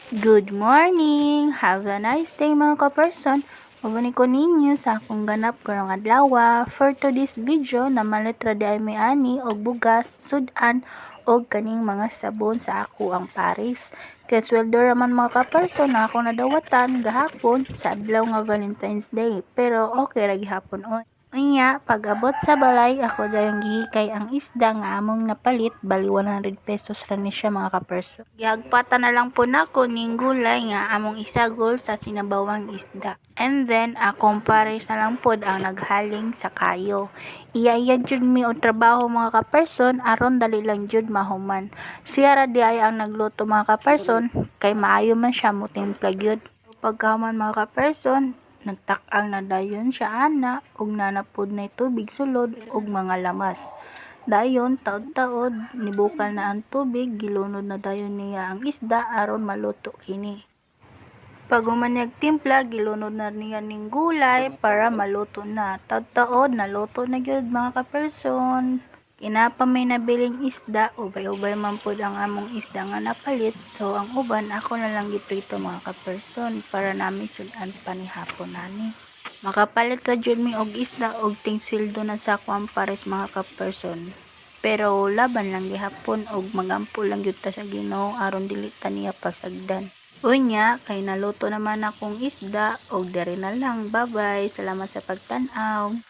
Good morning! Have a nice day mga ka-person. Mabalik ko ninyo sa akong ganap karong adlaw. For today's video, namalitra di ay may ani og bugas, sudan og kaning mga sabon sa ako ang Paris. Kaya sweldo raman mga ka-person na ako nadawatan gahapon sa adlaw nga Valentine's Day. Pero okay ra gihapon on. Unya, pag-abot sa balay, ako dayong gihikay ang isda nga among napalit, bali 100 pesos ra ni siya mga ka-person. Gihagpata na lang po nako ning gulay nga among isagol sa sinabawang isda. And then, akong pares na lang pod ang naghaling sa kayo. Iya jud mi og trabaho mga ka-person, aron dali lang jud mahuman. Siya ra di ay ang nagluto mga ka-person, kay maayo man siya mo timpla gyud. Pagkaman mga ka-person, nagtak-ang na dayon siya ana ug nanapod na tubig sulod ug mga lamas. Dayon taod-taod nibukal na ang tubig, gilunod na dayon niya ang isda aron maluto kini. Pag humanyag timpla, gilunod na niya ning gulay para maluto na. Taod-taod naluto na gyud mga ka-person. Kinapa may nabiling isda, ubay-ubay man pod ang among isda nga napalit. So ang uban ako na lang giprito mga ka-person para nami sudan pa ni hapon nani. Makapalit ra jud mi og isda og ting sweldo na sa akong pares mga ka-person. Pero laban lang gihapon og magampo lang gyud ta sa Ginoo aron dili ta niya pasagdan. Unya, kay naluto naman akong isda og diri na lang. Bye-bye. Salamat sa pagtan-aw.